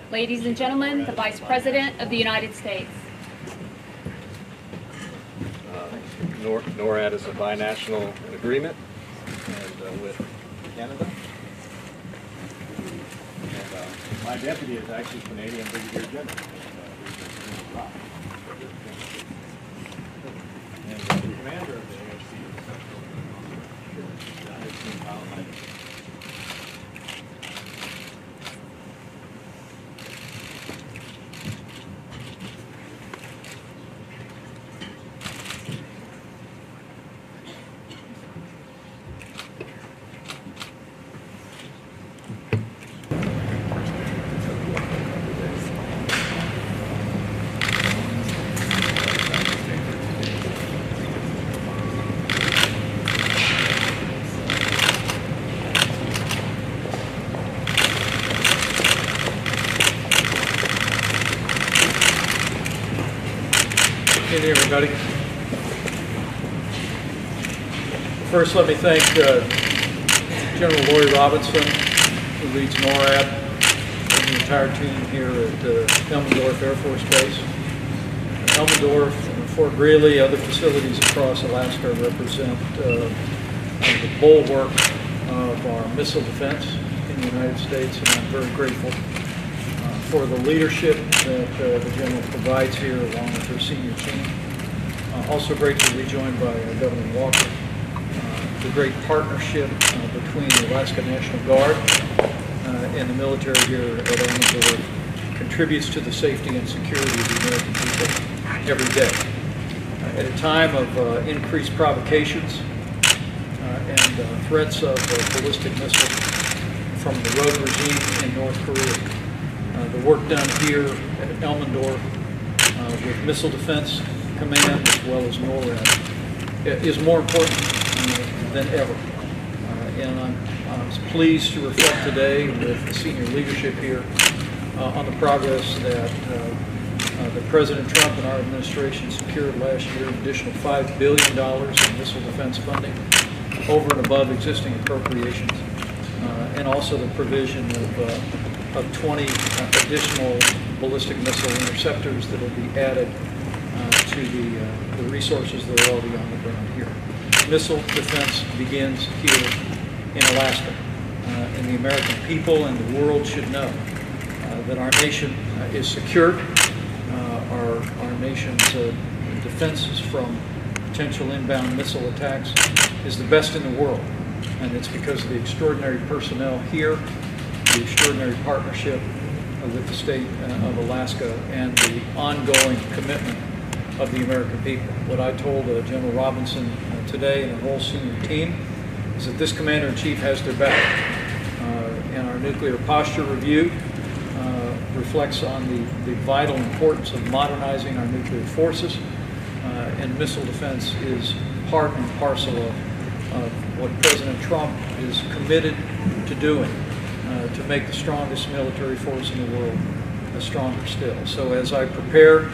Ladies and gentlemen, the Vice President of the United States. NORAD is a binational agreement and with Canada. And my deputy is actually Canadian Brigadier General. And the commander of the AOC is Good evening, everybody. First, let me thank General Lori Robinson, who leads NORAD, and the entire team here at Elmendorf Air Force Base. Elmendorf and Fort Greely, other facilities across Alaska represent the bulwark of our missile defense in the United States, and I'm very grateful for the leadership that the General provides here along with her senior team. Also great to be joined by Governor Walker. The great partnership between the Alaska National Guard and the military here at Elmendorf contributes to the safety and security of the American people every day. At a time of increased provocations and threats of ballistic missiles from the rogue regime in North Korea, the work done here at Elmendorf with Missile Defense Command as well as NORAD is more important than ever. And I'm pleased to reflect today with the senior leadership here on the progress that President Trump and our administration secured last year, an additional $5 billion in missile defense funding over and above existing appropriations, and also the provision of 20 additional ballistic missile interceptors that will be added to the resources that are already on the ground here. Missile defense begins here in Alaska, and the American people and the world should know that our nation is secure. Our nation's defenses from potential inbound missile attacks is the best in the world, and it's because of the extraordinary personnel here, the extraordinary partnership with the state of Alaska, and the ongoing commitment of the American people. What I told General Robinson today and the whole senior team is that this Commander-in-Chief has their back. And our nuclear posture review reflects on the vital importance of modernizing our nuclear forces, and missile defense is part and parcel of what President Trump is committed to doing to make the strongest military force in the world stronger still. So as I prepare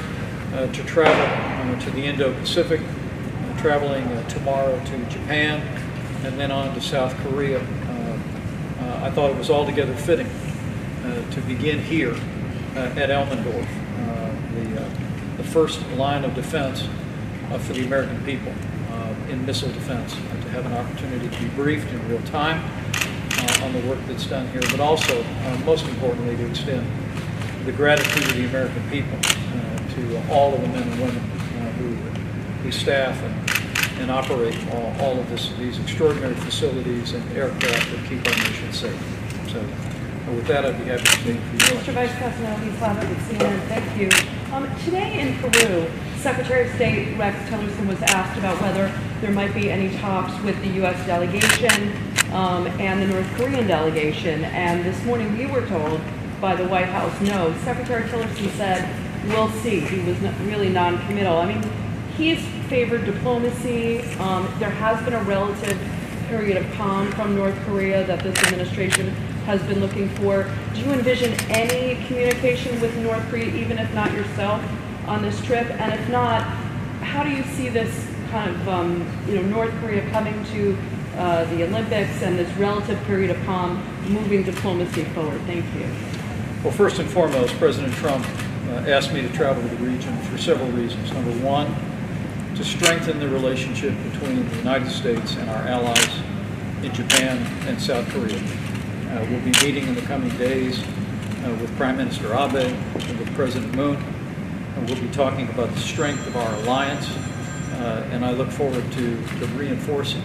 to travel to the Indo-Pacific, traveling tomorrow to Japan and then on to South Korea, I thought it was altogether fitting to begin here at Elmendorf, the first line of defense for the American people in missile defense, to have an opportunity to be briefed in real time on the work that's done here, but also, most importantly, to extend the gratitude of the American people to all of the men and women who staff and operate all of these extraordinary facilities and aircraft that keep our nation safe. So with that, I'd be happy to take you. Mr. Vice President, Elise Lavert with CNN. Thank you. Today in Peru, Secretary of State Rex Tillerson was asked about whether there might be any talks with the U.S. delegation and the North Korean delegation. And this morning we were told by the White House, no. Secretary Tillerson said, we'll see. He was really non-committal. I mean, he's favored diplomacy. There has been a relative period of calm from North Korea that this administration has been looking for. Do you envision any communication with North Korea, even if not yourself, on this trip? And if not, how do you see this kind of, North Korea coming to the Olympics and this relative period of calm moving diplomacy forward? Thank you. Well, first and foremost, President Trump asked me to travel to the region for several reasons. Number one, to strengthen the relationship between the United States and our allies in Japan and South Korea. We'll be meeting in the coming days with Prime Minister Abe and with President Moon. We'll be talking about the strength of our alliance, and I look forward to reinforcing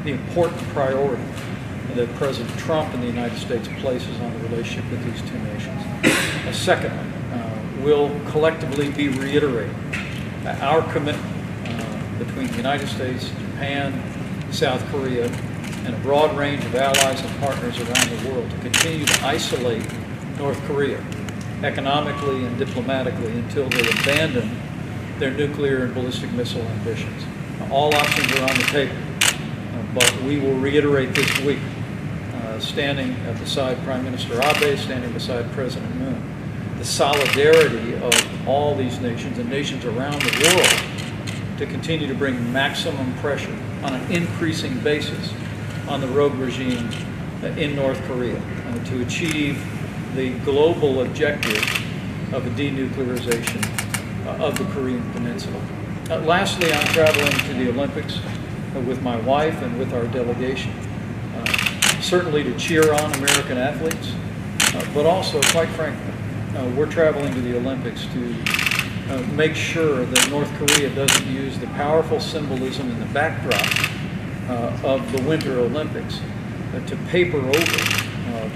the important priority that President Trump and the United States places on the relationship with these two nations. Secondly, we'll collectively be reiterating our commitment between the United States, Japan, South Korea, and a broad range of allies and partners around the world to continue to isolate North Korea economically and diplomatically until they abandon their nuclear and ballistic missile ambitions. All options are on the table, but we will reiterate this week, standing beside Prime Minister Abe, standing beside President Moon, the solidarity of all these nations and nations around the world to continue to bring maximum pressure on an increasing basis on the rogue regime in North Korea to achieve the global objective of a denuclearization of the Korean Peninsula. Lastly, I'm traveling to the Olympics with my wife and with our delegation, certainly to cheer on American athletes, but also, quite frankly, we're traveling to the Olympics to make sure that North Korea doesn't use the powerful symbolism in the backdrop of the Winter Olympics to paper over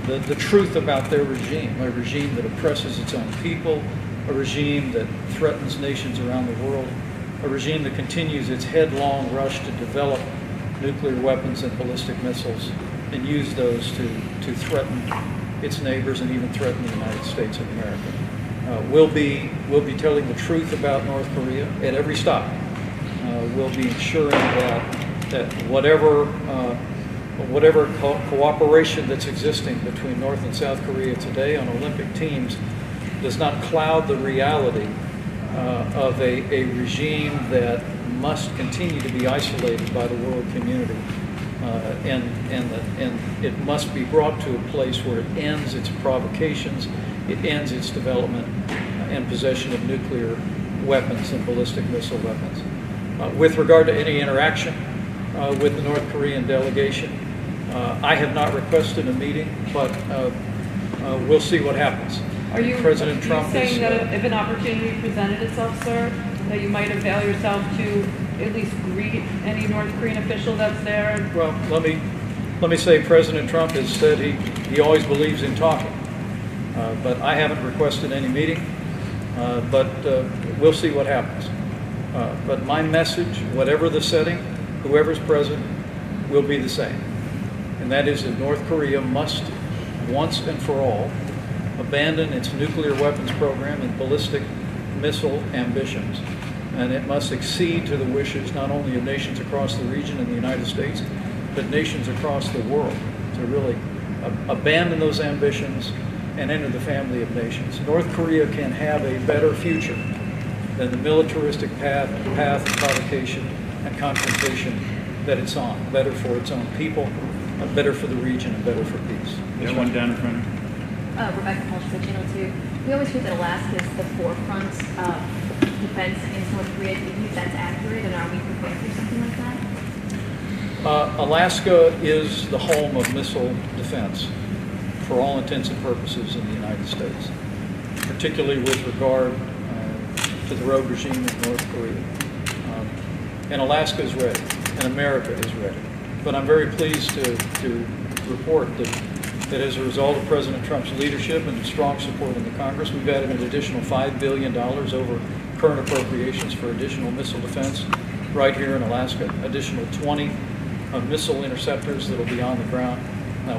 the truth about their regime, a regime that oppresses its own people, a regime that threatens nations around the world, a regime that continues its headlong rush to develop nuclear weapons and ballistic missiles and use those to threaten its neighbors and even threaten the United States of America. We'll be telling the truth about North Korea at every stop. We'll be ensuring that whatever cooperation that's existing between North and South Korea today on Olympic teams does not cloud the reality of a regime that must continue to be isolated by the world community, and it must be brought to a place where it ends its provocations, it ends its development and possession of nuclear weapons and ballistic missile weapons. With regard to any interaction with the North Korean delegation, I have not requested a meeting, but we'll see what happens. President Trump saying that if an opportunity presented itself, sir, that you might avail yourself to at least greet any North Korean official that's there? Well, let me say President Trump has said he always believes in talking, but I haven't requested any meeting, but we'll see what happens. But my message, whatever the setting, whoever's present, will be the same. And that is that North Korea must, once and for all, abandon its nuclear weapons program and ballistic missile ambitions. And it must accede to the wishes not only of nations across the region and the United States, but nations across the world to really abandon those ambitions and enter the family of nations. North Korea can have a better future than the militaristic path of provocation and confrontation that it's on. Better for its own people, better for the region, and better for peace. There's one down in front of you. Rebecca Pulse with Channel 2. We always hear that Alaska is the forefront of defense against North Korea. Do you think that's accurate, and are we prepared for something like that? Alaska is the home of missile defense for all intents and purposes in the United States, particularly with regard to the rogue regime in North Korea. And Alaska is ready, and America is ready. But I'm very pleased to report that as a result of President Trump's leadership and strong support in the Congress, we've added an additional $5 billion over current appropriations for additional missile defense right here in Alaska, additional 20 missile interceptors that will be on the ground.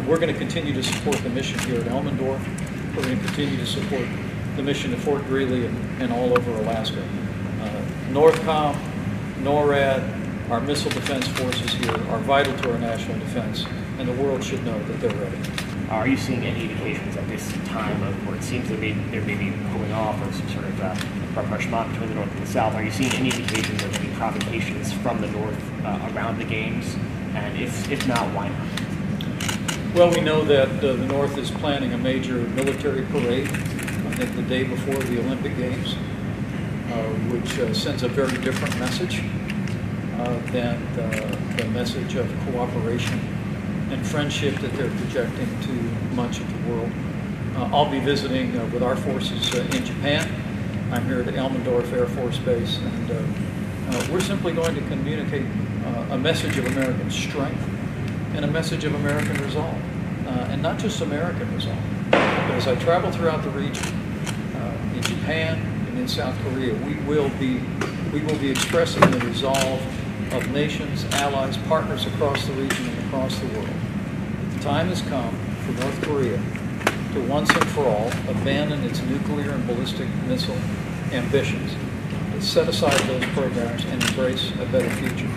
We're going to continue to support the mission here at Elmendorf. We're going to continue to support the mission at Fort Greely and all over Alaska. NORTHCOM, NORAD, our missile defense forces here are vital to our national defense, and the world should know that they're ready. Are you seeing any indications at this time of where it seems that there may be pulling off or some sort of rapprochement between the North and the South? Are you seeing any indications of any provocations from the North around the games? And if not, why not? Well, we know that the North is planning a major military parade, I think the day before the Olympic Games, which sends a very different message than the message of cooperation and friendship that they're projecting to much of the world. I'll be visiting with our forces in Japan. I'm here at Elmendorf Air Force Base, and we're simply going to communicate a message of American strength and a message of American resolve, and not just American resolve. But as I travel throughout the region, in Japan and in South Korea, we will be expressing the resolve of nations, allies, partners across the region and across the world. The time has come for North Korea to once and for all abandon its nuclear and ballistic missile ambitions, set aside those programs and embrace a better future.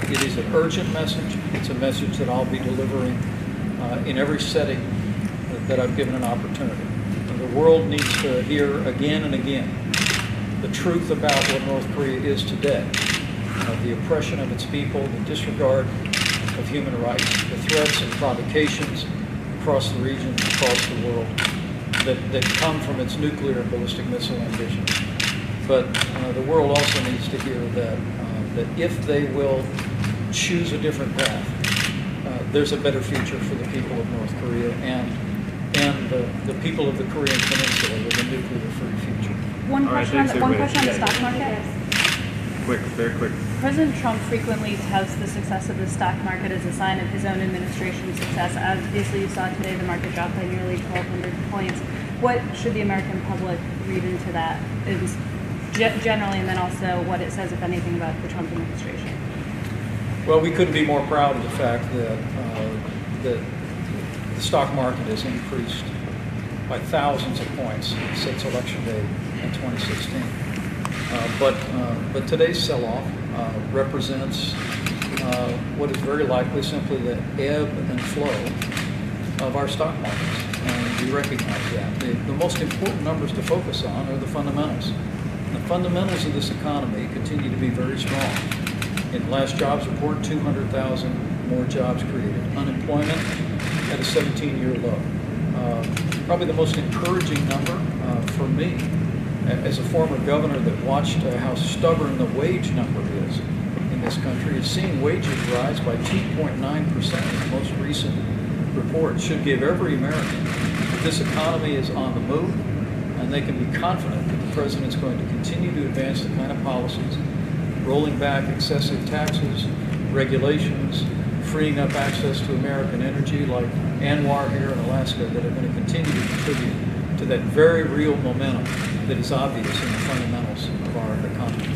It is an urgent message. It's a message that I'll be delivering in every setting that I've given an opportunity. And the world needs to hear again and again the truth about what North Korea is today, the oppression of its people, the disregard of human rights, the threats and provocations across the region, across the world, that come from its nuclear and ballistic missile ambitions. But the world also needs to hear that if they will choose a different path, there's a better future for the people of North Korea and the people of the Korean Peninsula with a nuclear-free future. One question on the stock market. Quick, very quick. President Trump frequently touts the success of the stock market as a sign of his own administration's success. Obviously, you saw today the market dropped by nearly 1,200 points. What should the American public read into that, generally, and then also what it says, if anything, about the Trump administration? Well, we couldn't be more proud of the fact that the stock market has increased by thousands of points since Election Day in 2016. But today's sell-off represents what is very likely simply the ebb and flow of our stock markets, and we recognize that. The most important numbers to focus on are the fundamentals. The fundamentals of this economy continue to be very strong. In the last jobs report, 200,000 more jobs created. Unemployment at a 17-year low. Probably the most encouraging number for me, as a former governor that watched how stubborn the wage number is in this country, is seeing wages rise by 2.9% in the most recent report. Should give every American that this economy is on the move, and they can be confident that the president's going to continue to advance the kind of policies, rolling back excessive taxes, regulations, freeing up access to American energy like Anwar here in Alaska, that are going to continue to contribute to that very real momentum that is obvious in the fundamentals of our economy.